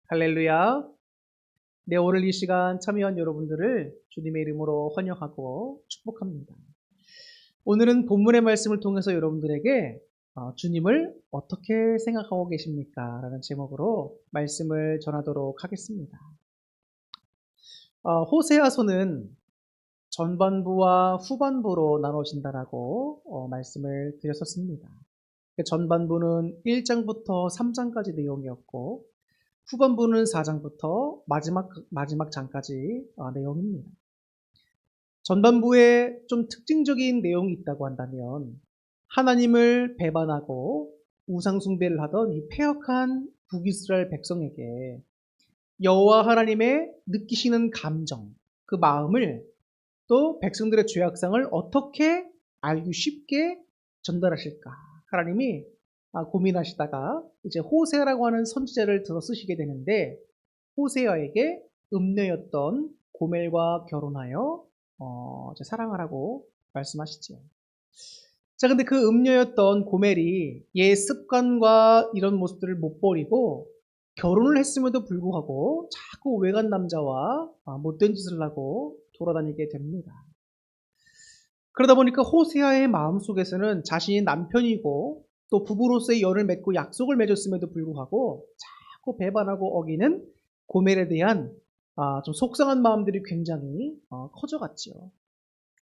할렐루야. 네, 오늘 이 시간 참여한 여러분들을 주님의 이름으로 환영하고 축복합니다. 오늘은 본문의 말씀을 통해서 여러분들에게 주님을 어떻게 생각하고 계십니까? 라는 제목으로 말씀을 전하도록 하겠습니다. 호세아서는 전반부와 후반부로 나눠진다라고 말씀을 드렸었습니다. 전반부는 1장부터 3장까지 내용이었고 후반부는 4장부터 마지막 장까지 내용입니다. 전반부에 좀 특징적인 내용이 있다고 한다면 하나님을 배반하고 우상숭배를 하던 이 패역한 북이스라엘 백성에게 여호와 하나님의 느끼시는 감정, 그 마음을 또 백성들의 죄악상을 어떻게 알기 쉽게 전달하실까? 하나님이 고민하시다가 이제 호세아라고 하는 선지자를 들어 쓰시게 되는데 호세아에게 음녀였던 고멜과 결혼하여 사랑하라고 말씀하시죠. 자, 근데 그 음녀였던 고멜이 옛 습관과 이런 모습들을 못 버리고 결혼을 했음에도 불구하고 자꾸 외간 남자와 못된 짓을 하고 돌아다니게 됩니다. 그러다 보니까 호세아의 마음속에서는 자신이 남편이고 또 부부로서의 연을 맺고 약속을 맺었음에도 불구하고 자꾸 배반하고 어기는 고멜에 대한 좀 속상한 마음들이 굉장히 커져갔지요.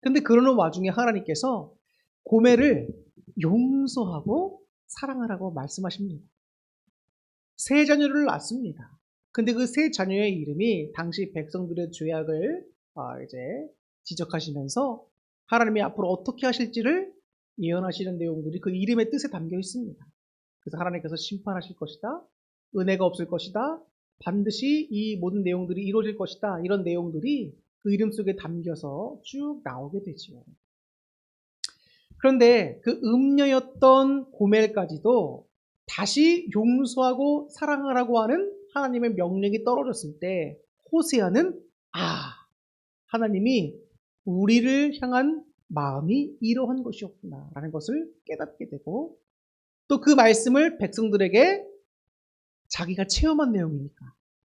근데 그러는 와중에 하나님께서 고멜을 용서하고 사랑하라고 말씀하십니다. 세 자녀를 낳습니다. 근데 그 세 자녀의 이름이 당시 백성들의 죄악을 이제 지적하시면서 하나님이 앞으로 어떻게 하실지를 예언하시는 내용들이 그 이름의 뜻에 담겨 있습니다. 그래서 하나님께서 심판하실 것이다. 은혜가 없을 것이다. 반드시 이 모든 내용들이 이루어질 것이다. 이런 내용들이 그 이름 속에 담겨서 쭉 나오게 되지요. 그런데 그 음녀였던 고멜까지도 다시 용서하고 사랑하라고 하는 하나님의 명령이 떨어졌을 때 호세아는 하나님이 우리를 향한 마음이 이러한 것이었구나 라는 것을 깨닫게 되고 또 그 말씀을 백성들에게 자기가 체험한 내용이니까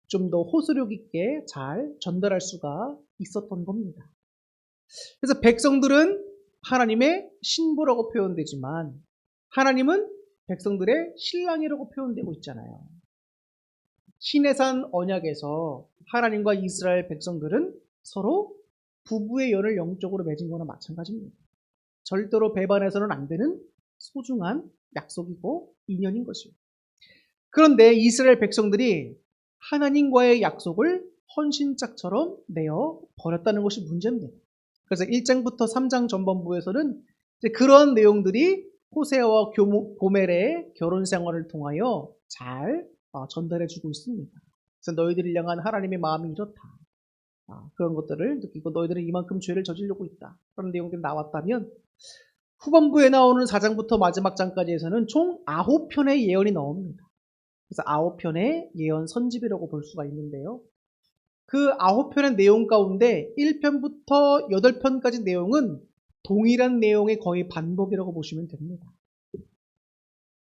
좀 더 호소력 있게 잘 전달할 수가 있었던 겁니다. 그래서 백성들은 하나님의 신부라고 표현되지만 하나님은 백성들의 신랑이라고 표현되고 있잖아요. 시내산 언약에서 하나님과 이스라엘 백성들은 서로 부부의 연을 영적으로 맺은 거나 마찬가지입니다. 절대로 배반해서는 안 되는 소중한 약속이고 인연인 것이요. 그런데 이스라엘 백성들이 하나님과의 약속을 헌신짝처럼 내어 버렸다는 것이 문제입니다. 그래서 1장부터 3장 전반부에서는 그런 내용들이 호세아와 고멜의 결혼 생활을 통하여 잘 전달해주고 있습니다. 그래서 너희들을 향한 하나님의 마음이 이렇다. 그런 것들을 느끼고 너희들은 이만큼 죄를 저지르고 있다. 그런 내용들이 나왔다면 후반부에 나오는 4장부터 마지막 장까지에서는 총 9편의 예언이 나옵니다. 그래서 9편의 예언 선집이라고 볼 수가 있는데요. 그 9편의 내용 가운데 1편부터 8편까지 내용은 동일한 내용의 거의 반복이라고 보시면 됩니다.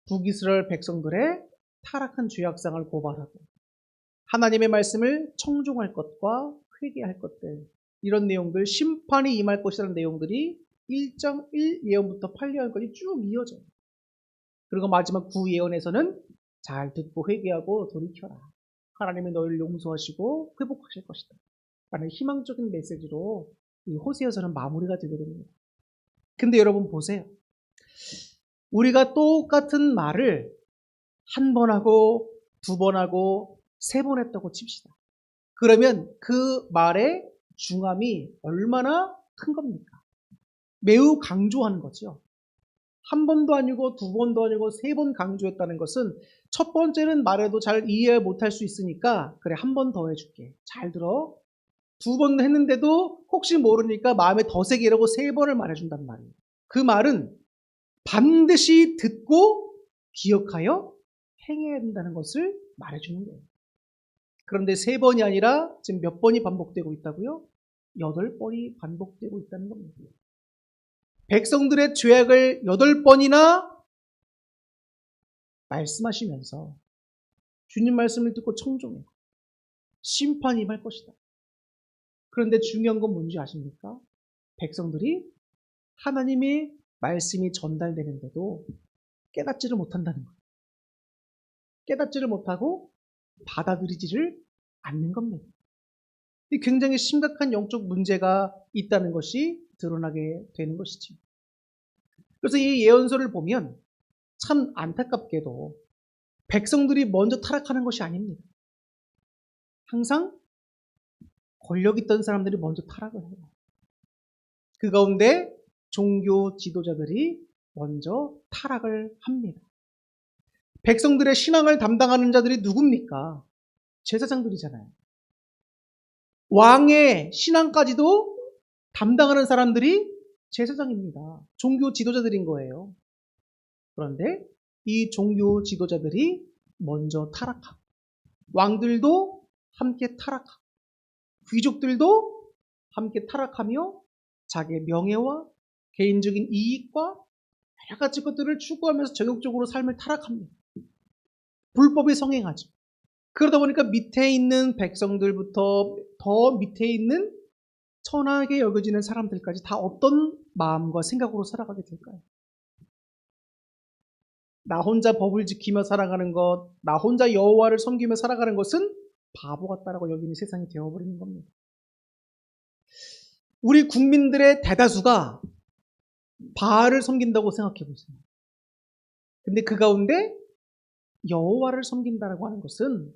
북이스라엘 백성들의 타락한 죄악상을 고발하고 하나님의 말씀을 청종할 것과 회개할 것들, 이런 내용들, 심판이 임할 것이라는 내용들이 1장 1 예언부터 8 예언까지 쭉 이어져요. 그리고 마지막 9 예언에서는 잘 듣고 회개하고 돌이켜라. 하나님이 너희를 용서하시고 회복하실 것이다. 라는 희망적인 메시지로 이 호세아서는 마무리가 되게 됩니다. 근데 여러분 보세요. 우리가 똑같은 말을 한 번 하고 두 번 하고 세 번 했다고 칩시다. 그러면 그 말의 중함이 얼마나 큰 겁니까? 매우 강조하는 거죠. 한 번도 아니고 두 번도 아니고 세 번 강조했다는 것은 첫 번째는 말해도 잘 이해 못할 수 있으니까 그래 한 번 더 해줄게. 잘 들어. 두 번 했는데도 혹시 모르니까 마음에 더 세게 이라고 세 번을 말해준단 말이에요. 그 말은 반드시 듣고 기억하여 행해야 된다는 것을 말해주는 거예요. 그런데 세 번이 아니라 지금 몇 번이 반복되고 있다고요? 8번이 반복되고 있다는 겁니다. 백성들의 죄악을 8번이나 말씀하시면서 주님 말씀을 듣고 청종해. 심판이 임할 것이다. 그런데 중요한 건 뭔지 아십니까? 백성들이 하나님의 말씀이 전달되는데도 깨닫지를 못한다는 거예요. 깨닫지를 못하고 받아들이지를 않는 겁니다. 이 굉장히 심각한 영적 문제가 있다는 것이 드러나게 되는 것이죠. 그래서 이 예언서를 보면 참 안타깝게도 백성들이 먼저 타락하는 것이 아닙니다. 항상 권력 있던 사람들이 먼저 타락을 해요. 그 가운데 종교 지도자들이 먼저 타락을 합니다. 백성들의 신앙을 담당하는 자들이 누굽니까? 제사장들이잖아요. 왕의 신앙까지도 담당하는 사람들이 제사장입니다. 종교 지도자들인 거예요. 그런데 이 종교 지도자들이 먼저 타락하고 왕들도 함께 타락하고 귀족들도 함께 타락하며 자기의 명예와 개인적인 이익과 여러 가지 것들을 추구하면서 적극적으로 삶을 타락합니다. 불법이 성행하죠. 그러다 보니까 밑에 있는 백성들부터 더 밑에 있는 천하게 여겨지는 사람들까지 다 어떤 마음과 생각으로 살아가게 될까요? 나 혼자 법을 지키며 살아가는 것, 나 혼자 여호와를 섬기며 살아가는 것은 바보 같다라고 여기는 세상이 되어버리는 겁니다. 우리 국민들의 대다수가 바알을 섬긴다고 생각해 보세요. 근데 그 가운데 여호와를 섬긴다라고 하는 것은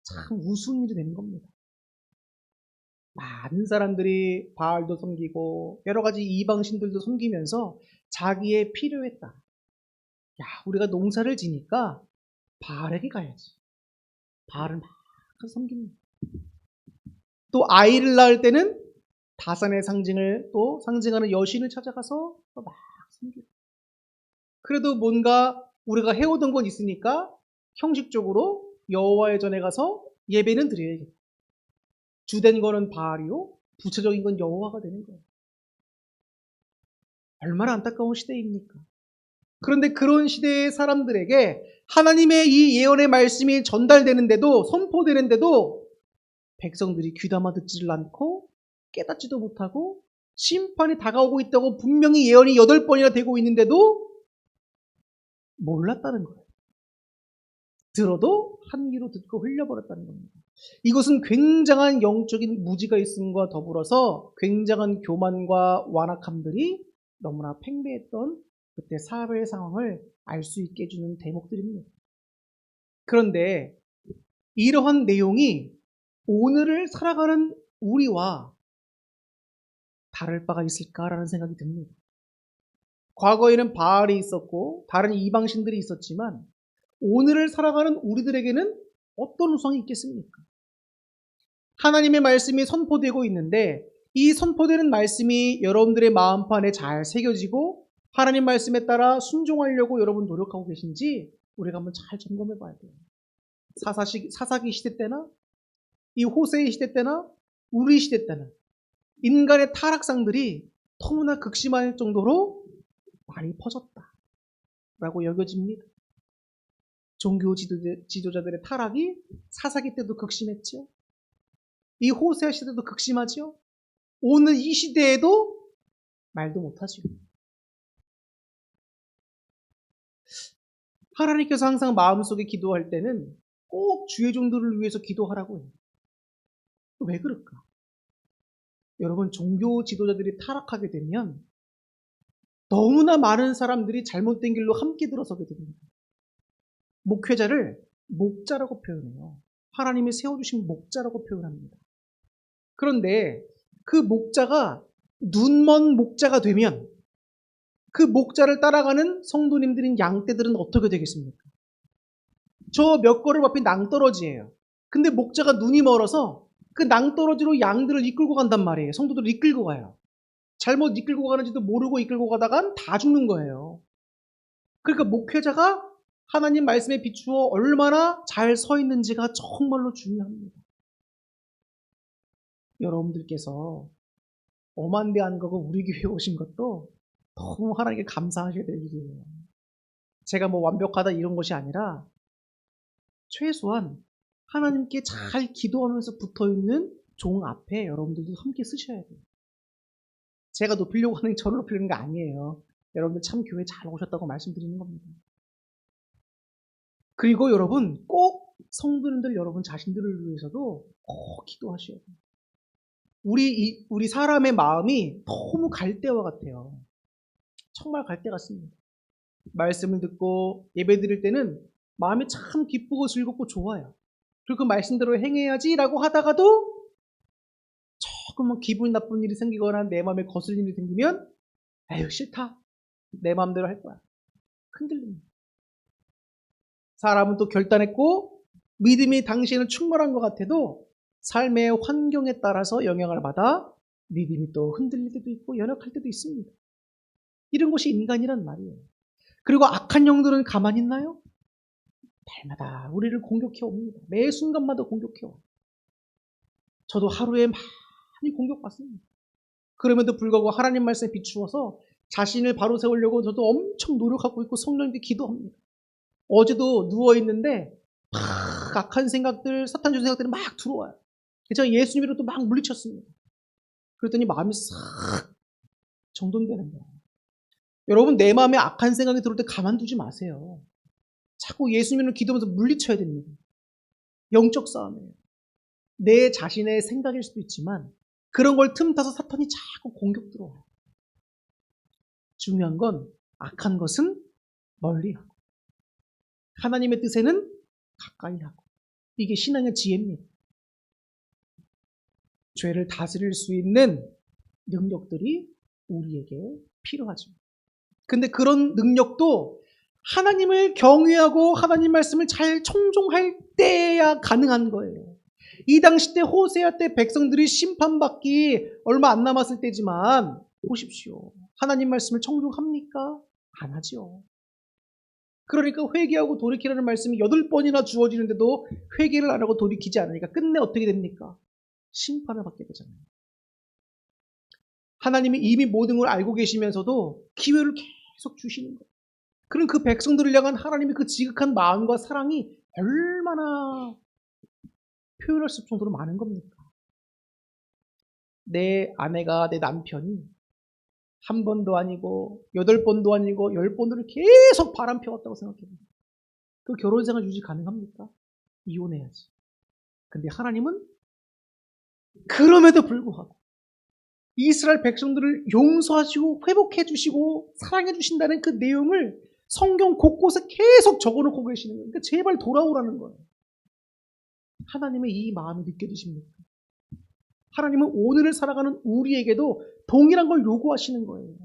참 우스운 일이 되는 겁니다. 많은 사람들이 바알도 섬기고 여러 가지 이방신들도 섬기면서 자기의 필요에 따라 야, 우리가 농사를 지니까 바알에게 가야지. 바알을 막 섬깁니다. 또 아이를 낳을 때는 다산의 상징을 또 상징하는 여신을 찾아가서 또 막 섬기고. 그래도 뭔가 우리가 해오던 건 있으니까 형식적으로 여호와의 전에 가서 예배는 드려야겠다. 주된 거는 바알이요, 부차적인 건 여호와가 되는 거예요. 얼마나 안타까운 시대입니까? 그런데 그런 시대의 사람들에게 하나님의 이 예언의 말씀이 전달되는데도 선포되는데도 백성들이 귀담아 듣지를 않고 깨닫지도 못하고 심판이 다가오고 있다고 분명히 예언이 8번이나 되고 있는데도 몰랐다는 거예요. 들어도 한 귀로 듣고 흘려버렸다는 겁니다. 이것은 굉장한 영적인 무지가 있음과 더불어서 굉장한 교만과 완악함들이 너무나 팽배했던 그때 사회의 상황을 알 수 있게 해주는 대목들입니다. 그런데 이러한 내용이 오늘을 살아가는 우리와 다를 바가 있을까라는 생각이 듭니다. 과거에는 바알이 있었고 다른 이방신들이 있었지만 오늘을 살아가는 우리들에게는 어떤 우상이 있겠습니까? 하나님의 말씀이 선포되고 있는데 이 선포되는 말씀이 여러분들의 마음판에 잘 새겨지고 하나님 말씀에 따라 순종하려고 여러분 노력하고 계신지 우리가 한번 잘 점검해 봐야 돼요. 사사기 시대 때나 이 호세의 시대 때나 우리 시대 때나 인간의 타락상들이 너무나 극심할 정도로 많이 퍼졌다라고 여겨집니다. 종교 지도자들의 타락이 사사기 때도 극심했죠. 이 호세아 시대도 극심하죠. 오늘 이 시대에도 말도 못하죠. 하나님께서 항상 마음속에 기도할 때는 꼭 주의 종들을 위해서 기도하라고 해요. 왜 그럴까? 여러분, 종교 지도자들이 타락하게 되면 너무나 많은 사람들이 잘못된 길로 함께 들어서게 됩니다. 목회자를 목자라고 표현해요. 하나님이 세워주신 목자라고 표현합니다. 그런데 그 목자가 눈먼 목자가 되면 그 목자를 따라가는 성도님들인 양떼들은 어떻게 되겠습니까? 저 몇 걸음 앞에 낭떠러지예요. 근데 목자가 눈이 멀어서 그 낭떠러지로 양들을 이끌고 간단 말이에요. 성도들을 이끌고 가요. 잘못 이끌고 가는지도 모르고 이끌고 가다간 다 죽는 거예요. 그러니까 목회자가 하나님 말씀에 비추어 얼마나 잘 서 있는지가 정말로 중요합니다. 여러분들께서 엄한대한 거고 우리 교회에 오신 것도 너무 하나님께 감사하셔야 될 일이에요. 제가 뭐 완벽하다 이런 것이 아니라 최소한 하나님께 잘 기도하면서 붙어있는 종 앞에 여러분들도 함께 쓰셔야 돼요. 제가 높이려고 하는 게 저를 높이려는 게 아니에요. 여러분들 참 교회 잘 오셨다고 말씀드리는 겁니다. 그리고 여러분 꼭 성도님들 여러분 자신들을 위해서도 꼭 기도하셔야 돼요. 우리 사람의 마음이 너무 갈대와 같아요. 정말 갈대 같습니다. 말씀을 듣고 예배 드릴 때는 마음이 참 기쁘고 즐겁고 좋아요. 그리고 그 말씀대로 행해야지라고 하다가도 조금 기분 나쁜 일이 생기거나 내 마음에 거슬리는 일이 생기면 에휴 싫다. 내 마음대로 할 거야. 흔들립니다. 사람은 또 결단했고 믿음이 당시에는 충만한 것 같아도 삶의 환경에 따라서 영향을 받아 믿음이 또 흔들릴 때도 있고 연약할 때도 있습니다. 이런 것이 인간이란 말이에요. 그리고 악한 영들은 가만히 있나요? 날마다 우리를 공격해 옵니다. 매 순간마다 공격해 옵니다. 저도 하루에 많이 공격받습니다. 그럼에도 불구하고 하나님 말씀에 비추어서 자신을 바로 세우려고 저도 엄청 노력하고 있고 성령님께 기도합니다. 어제도 누워있는데 막 악한 생각들, 사탄 준 생각들이 막 들어와요. 제가 예수님으로 또 막 물리쳤습니다. 그랬더니 마음이 싹 정돈되는 거예요. 여러분 내 마음에 악한 생각이 들어올 때 가만두지 마세요. 자꾸 예수님으로 기도하면서 물리쳐야 됩니다. 영적 싸움이에요. 내 자신의 생각일 수도 있지만 그런 걸 틈타서 사탄이 자꾸 공격 들어와요. 중요한 건 악한 것은 멀리하고 하나님의 뜻에는 가까이 하고 이게 신앙의 지혜입니다. 죄를 다스릴 수 있는 능력들이 우리에게 필요하죠. 근데 그런 능력도 하나님을 경외하고 하나님 말씀을 잘 청종할 때야 가능한 거예요. 이 당시 때 호세아 때 백성들이 심판받기 얼마 안 남았을 때지만 보십시오. 하나님 말씀을 청종합니까? 안 하죠. 그러니까 회개하고 돌이키라는 말씀이 8번이나 주어지는데도 회개를 안 하고 돌이키지 않으니까 끝내 어떻게 됩니까? 심판을 받게 되잖아요. 하나님이 이미 모든 걸 알고 계시면서도 기회를 계속 주시는 거예요. 그럼 그 백성들을 향한 하나님의 그 지극한 마음과 사랑이 얼마나 표현할 수 없을 정도로 많은 겁니까? 내 아내가 내 남편이 한 번도 아니고 8번도 아니고 10번을 계속 바람 피웠다고 생각해봅니다. 그 결혼생활 유지 가능합니까? 이혼해야지. 근데 하나님은 그럼에도 불구하고 이스라엘 백성들을 용서하시고 회복해 주시고 사랑해 주신다는 그 내용을 성경 곳곳에 계속 적어놓고 계시는 거예요. 그러니까 제발 돌아오라는 거예요. 하나님의 이 마음이 느껴지십니까? 하나님은 오늘을 살아가는 우리에게도 동일한 걸 요구하시는 거예요.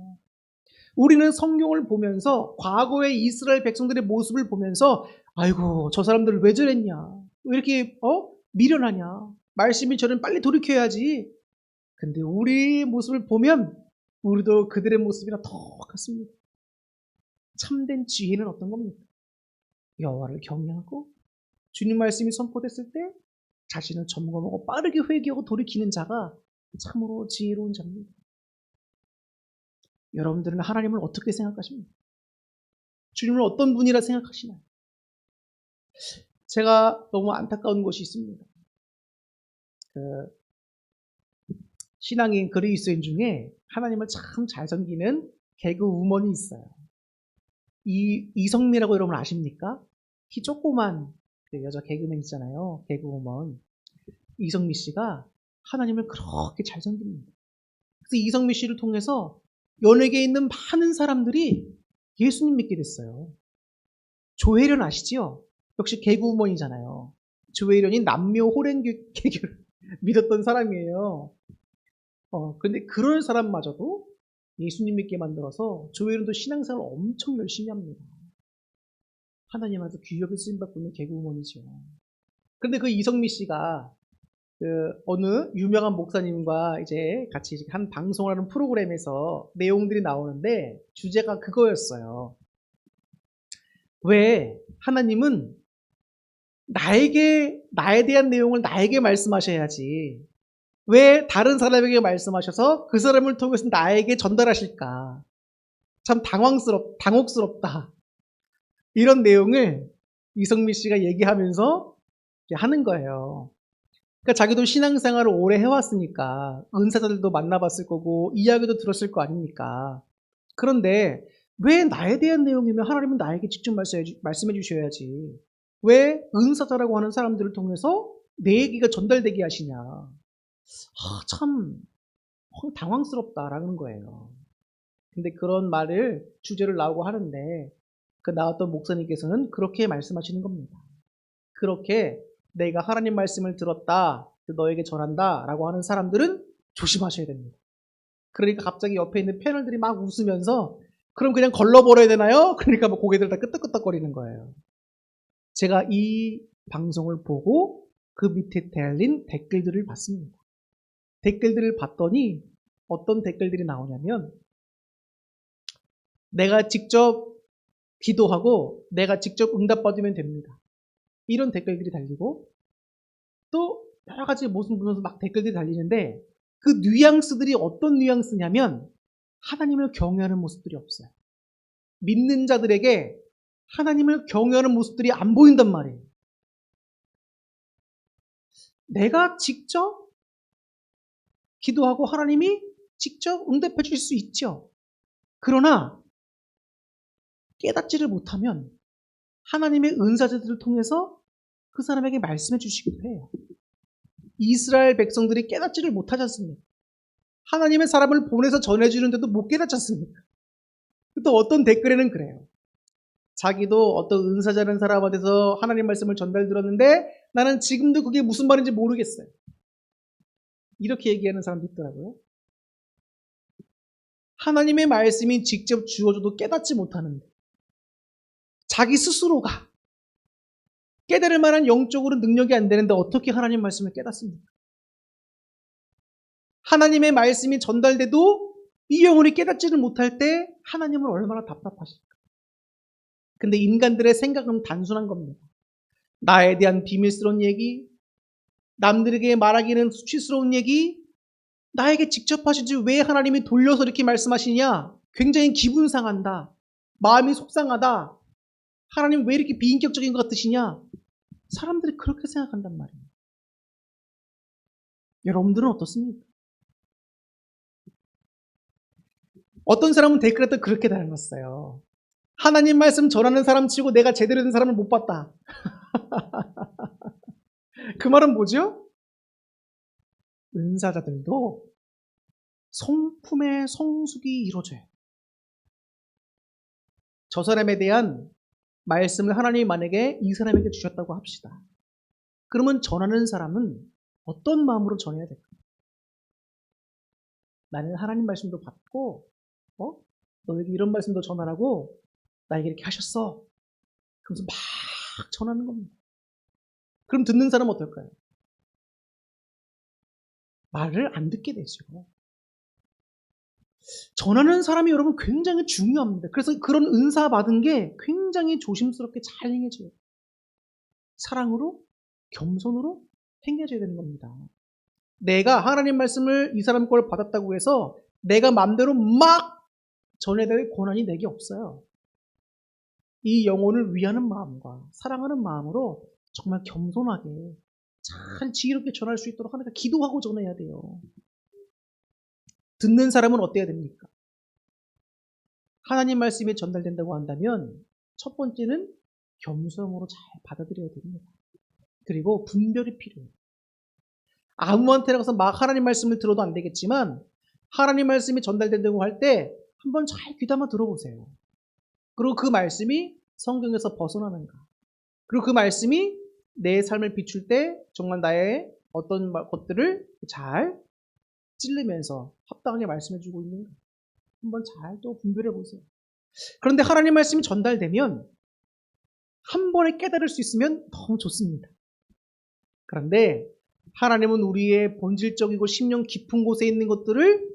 우리는 성경을 보면서 과거의 이스라엘 백성들의 모습을 보면서 아이고 저 사람들 왜 저랬냐, 왜 이렇게 미련하냐, 말씀이 저는 빨리 돌이켜야지. 근데 우리 모습을 보면 우리도 그들의 모습이랑 똑같습니다. 참된 지혜는 어떤 겁니까? 여호와를 경외하고 주님 말씀이 선포됐을 때 자신을 점검하고 빠르게 회개하고 돌이키는 자가 참으로 지혜로운 자입니다. 여러분들은 하나님을 어떻게 생각하십니까? 주님을 어떤 분이라 생각하시나요? 제가 너무 안타까운 것이 있습니다. 신앙인 그리스도인 중에 하나님을 참 잘 섬기는 개그우먼이 있어요. 이성미라고 여러분 아십니까? 키 조그만 그 여자 개그맨 있잖아요. 개그우먼. 이성미 씨가 하나님을 그렇게 잘 섬깁니다. 그래서 이성미 씨를 통해서 연예계에 있는 많은 사람들이 예수님 믿게 됐어요. 조혜련 아시죠? 역시 개그우먼이잖아요. 조혜련이 남묘 호랭개교를 믿었던 사람이에요. 근데 그런 사람마저도 예수님 믿게 만들어서 조혜련도 신앙생활을 엄청 열심히 합니다. 하나님한테 귀하게 쓰임받고 있는 개그우먼이죠. 그런데 그 이성미 씨가 어느 유명한 목사님과 이제 같이 한 방송을 하는 프로그램에서 내용들이 나오는데 주제가 그거였어요. 왜 하나님은 나에 대한 내용을 나에게 말씀하셔야지 왜 다른 사람에게 말씀하셔서 그 사람을 통해서 나에게 전달하실까? 참 당혹스럽다. 이런 내용을 이성미 씨가 얘기하면서 이렇게 하는 거예요. 그러니까 자기도 신앙생활을 오래 해왔으니까 은사자들도 만나봤을 거고 이야기도 들었을 거 아닙니까? 그런데 왜 나에 대한 내용이면 하나님은 나에게 직접 말씀해 주셔야지. 왜 은사자라고 하는 사람들을 통해서 내 얘기가 전달되게 하시냐. 참 당황스럽다라는 거예요. 근데 그런 말을 주제를 나오고 하는데 그 나왔던 목사님께서는 그렇게 말씀하시는 겁니다. 그렇게 내가 하나님 말씀을 들었다, 너에게 전한다 라고 하는 사람들은 조심하셔야 됩니다. 그러니까 갑자기 옆에 있는 패널들이 막 웃으면서 그럼 그냥 걸러버려야 되나요? 그러니까 막 고개들 다 끄덕끄덕거리는 거예요. 제가 이 방송을 보고 그 밑에 달린 댓글들을 봤습니다. 댓글들을 봤더니 어떤 댓글들이 나오냐면 내가 직접 기도하고 내가 직접 응답받으면 됩니다. 이런 댓글들이 달리고 또 여러 가지 모습 보면서 막 댓글들이 달리는데 그 뉘앙스들이 어떤 뉘앙스냐면 하나님을 경외하는 모습들이 없어요. 믿는 자들에게 하나님을 경외하는 모습들이 안 보인단 말이에요. 내가 직접 기도하고 하나님이 직접 응답해 주실 수 있죠. 그러나 깨닫지를 못하면 하나님의 은사자들을 통해서 그 사람에게 말씀해 주시기도 해요. 이스라엘 백성들이 깨닫지를 못하지 않습니까? 하나님의 사람을 보내서 전해주는데도 못 깨닫지 않습니까? 또 어떤 댓글에는 그래요. 자기도 어떤 은사자라는 사람한테서 하나님 말씀을 전달 들었는데 나는 지금도 그게 무슨 말인지 모르겠어요. 이렇게 얘기하는 사람도 있더라고요. 하나님의 말씀이 직접 주어져도 깨닫지 못하는데 자기 스스로가 깨달을 만한 영적으로 능력이 안 되는데 어떻게 하나님 말씀을 깨닫습니까? 하나님의 말씀이 전달돼도 이 영혼이 깨닫지를 못할 때 하나님은 얼마나 답답하실까? 근데 인간들의 생각은 단순한 겁니다. 나에 대한 비밀스러운 얘기, 남들에게 말하기는 수치스러운 얘기, 나에게 직접 하시지 왜 하나님이 돌려서 이렇게 말씀하시냐? 굉장히 기분 상한다. 마음이 속상하다. 하나님 왜 이렇게 비인격적인 것 같으시냐? 사람들이 그렇게 생각한단 말이에요. 여러분들은 어떻습니까? 어떤 사람은 댓글에 또 그렇게 달았어요. 하나님 말씀 전하는 사람 치고 내가 제대로 된 사람을 못 봤다. 그 말은 뭐죠? 은사자들도 성품의 성숙이 이루어져요. 저 사람에 대한 말씀을 하나님이 만약에 이 사람에게 주셨다고 합시다. 그러면 전하는 사람은 어떤 마음으로 전해야 될까요? 나는 하나님 말씀도 받고, 너에게 이런 말씀도 전하라고 나에게 이렇게 하셨어. 그러면서 막 전하는 겁니다. 그럼 듣는 사람은 어떨까요? 말을 안 듣게 되죠. 전하는 사람이 여러분 굉장히 중요합니다. 그래서 그런 은사 받은 게 굉장히 조심스럽게 잘 행해져요. 사랑으로, 겸손으로 행해져야 되는 겁니다. 내가 하나님 말씀을 이 사람 걸 받았다고 해서 내가 마음대로 막 전해야 될 권한이 내게 없어요. 이 영혼을 위하는 마음과 사랑하는 마음으로 정말 겸손하게 잘 지혜롭게 전할 수 있도록 하니까 기도하고 전해야 돼요. 듣는 사람은 어때야 됩니까? 하나님 말씀이 전달된다고 한다면 첫 번째는 겸손으로 잘 받아들여야 됩니다. 그리고 분별이 필요해요. 아무한테나 가서 막 하나님 말씀을 들어도 안 되겠지만 하나님 말씀이 전달된다고 할 때 한번 잘 귀담아 들어보세요. 그리고 그 말씀이 성경에서 벗어나는가. 그리고 그 말씀이 내 삶을 비출 때 정말 나의 어떤 것들을 잘 찔르면서 합당하게 말씀해주고 있는가. 한번 잘 또 분별해 보세요. 그런데 하나님 말씀이 전달되면 한 번에 깨달을 수 있으면 너무 좋습니다. 그런데 하나님은 우리의 본질적이고 심령 깊은 곳에 있는 것들을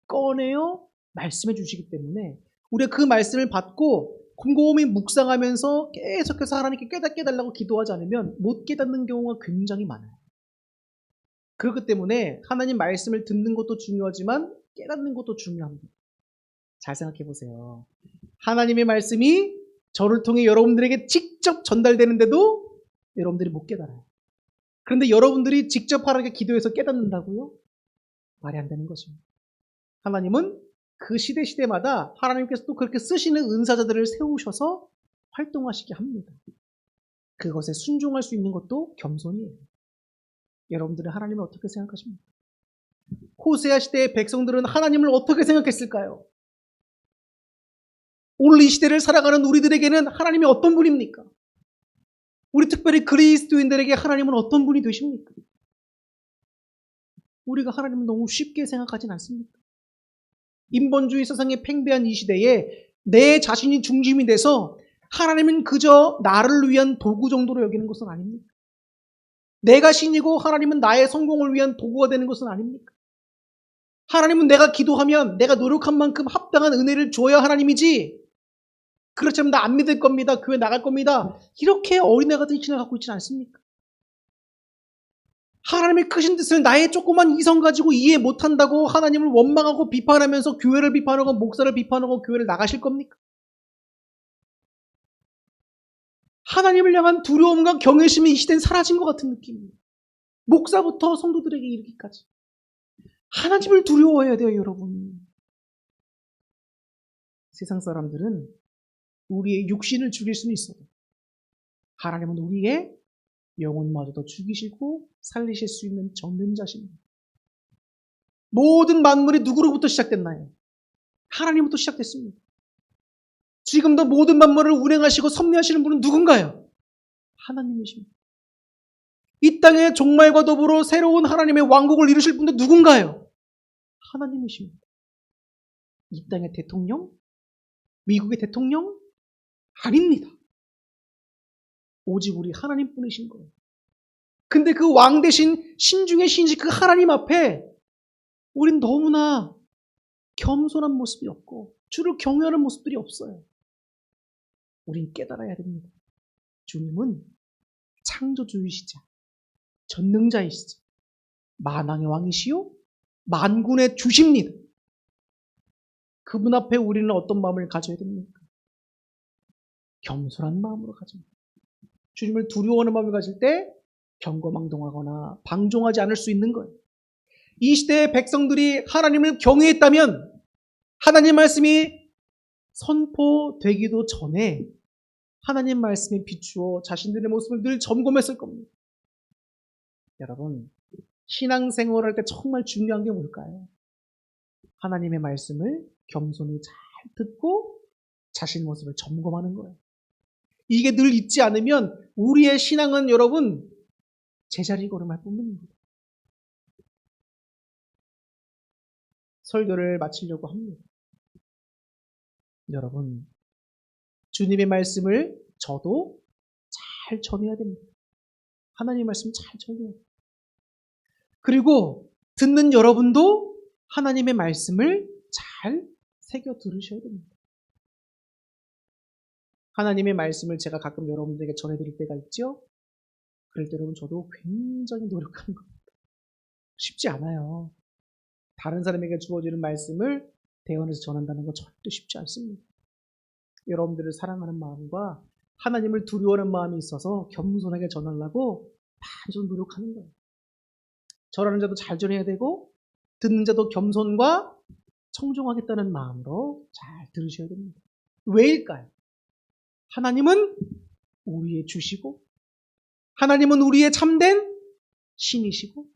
꺼내어 말씀해 주시기 때문에 우리가 그 말씀을 받고 곰곰이 묵상하면서 계속해서 하나님께 깨닫게 해달라고 기도하지 않으면 못 깨닫는 경우가 굉장히 많아요. 그렇기 때문에 하나님 말씀을 듣는 것도 중요하지만 깨닫는 것도 중요합니다. 잘 생각해 보세요. 하나님의 말씀이 저를 통해 여러분들에게 직접 전달되는데도 여러분들이 못 깨달아요. 그런데 여러분들이 직접 하나님께 기도해서 깨닫는다고요? 말이 안 되는 것입니다. 하나님은 그 시대마다 하나님께서 또 그렇게 쓰시는 은사자들을 세우셔서 활동하시게 합니다. 그것에 순종할 수 있는 것도 겸손이에요. 여러분들은 하나님을 어떻게 생각하십니까? 호세아 시대의 백성들은 하나님을 어떻게 생각했을까요? 오늘 이 시대를 살아가는 우리들에게는 하나님이 어떤 분입니까? 우리 특별히 그리스도인들에게 하나님은 어떤 분이 되십니까? 우리가 하나님을 너무 쉽게 생각하진 않습니까? 인본주의 세상에 팽배한 이 시대에 내 자신이 중심이 돼서 하나님은 그저 나를 위한 도구 정도로 여기는 것은 아닙니까? 내가 신이고 하나님은 나의 성공을 위한 도구가 되는 것은 아닙니까? 하나님은 내가 기도하면 내가 노력한 만큼 합당한 은혜를 줘야 하나님이지, 그렇지 않으면 나 안 믿을 겁니다, 교회 나갈 겁니다, 이렇게 어린애 같은 신을 갖고 있지는 않습니까? 하나님의 크신 뜻을 나의 조그만 이성 가지고 이해 못한다고 하나님을 원망하고 비판하면서 교회를 비판하고 목사를 비판하고 교회를 나가실 겁니까? 하나님을 향한 두려움과 경외심이 이 시대는 사라진 것 같은 느낌이에요. 목사부터 성도들에게 이르기까지. 하나님을 두려워해야 돼요, 여러분. 세상 사람들은 우리의 육신을 죽일 수는 있어도 하나님은 우리의 영혼마저도 죽이시고 살리실 수 있는 전능자십니다. 모든 만물이 누구로부터 시작됐나요? 하나님부터 시작됐습니다. 지금도 모든 만물을 운행하시고 섭리하시는 분은 누군가요? 하나님이십니다. 이 땅의 종말과 더불어 새로운 하나님의 왕국을 이루실 분도 누군가요? 하나님이십니다. 이 땅의 대통령? 미국의 대통령? 아닙니다. 오직 우리 하나님뿐이신 거예요. 근데 그 왕 대신 신중의 신이신 그 하나님 앞에 우린 너무나 겸손한 모습이 없고 주를 경외하는 모습들이 없어요. 우린 깨달아야 됩니다. 주님은 창조주이시자, 전능자이시자, 만왕의 왕이시요 만군의 주십니다. 그분 앞에 우리는 어떤 마음을 가져야 됩니까? 겸손한 마음으로 가집니다. 주님을 두려워하는 마음을 가질 때 경거망동하거나 방종하지 않을 수 있는 거예요. 이 시대의 백성들이 하나님을 경외했다면 하나님 말씀이 선포되기도 전에 하나님 말씀에 비추어 자신들의 모습을 늘 점검했을 겁니다. 여러분, 신앙생활할 때 정말 중요한 게 뭘까요? 하나님의 말씀을 겸손히 잘 듣고 자신의 모습을 점검하는 거예요. 이게 늘 있지 않으면 우리의 신앙은 여러분 제자리 걸음할 뿐입니다. 설교를 마치려고 합니다. 여러분, 주님의 말씀을 저도 잘 전해야 됩니다. 하나님의 말씀 잘 전해야 돼요. 그리고 듣는 여러분도 하나님의 말씀을 잘 새겨 들으셔야 됩니다. 하나님의 말씀을 제가 가끔 여러분들에게 전해드릴 때가 있죠? 그럴 때 여러분 저도 굉장히 노력하는 겁니다. 쉽지 않아요. 다른 사람에게 주어지는 말씀을 대언해서 전한다는 건 절대 쉽지 않습니다. 여러분들을 사랑하는 마음과 하나님을 두려워하는 마음이 있어서 겸손하게 전하려고 많이 노력하는 거예요. 전하는 자도 잘 전해야 되고 듣는 자도 겸손과 청종하겠다는 마음으로 잘 들으셔야 됩니다. 왜일까요? 하나님은 우리의 주시고 하나님은 우리의 참된 신이시고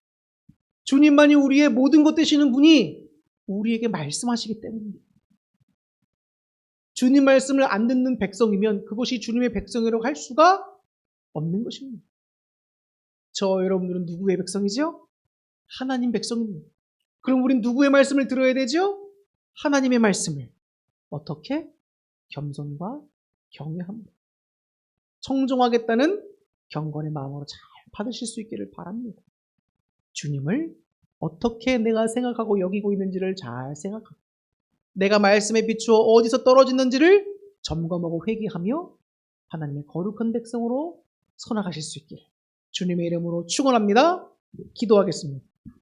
주님만이 우리의 모든 것 되시는 분이 우리에게 말씀하시기 때문입니다. 주님 말씀을 안 듣는 백성이면 그것이 주님의 백성이라고 할 수가 없는 것입니다. 저 여러분들은 누구의 백성이죠? 하나님 백성입니다. 그럼 우린 누구의 말씀을 들어야 되죠? 하나님의 말씀을. 어떻게? 겸손과 경외합니다. 청종하겠다는 경건의 마음으로 잘 받으실 수 있기를 바랍니다. 주님을 어떻게 내가 생각하고 여기고 있는지를 잘 생각하고 내가 말씀에 비추어 어디서 떨어지는지를 점검하고 회개하며 하나님의 거룩한 백성으로 서나가실 수 있기를 주님의 이름으로 축원합니다. 기도하겠습니다.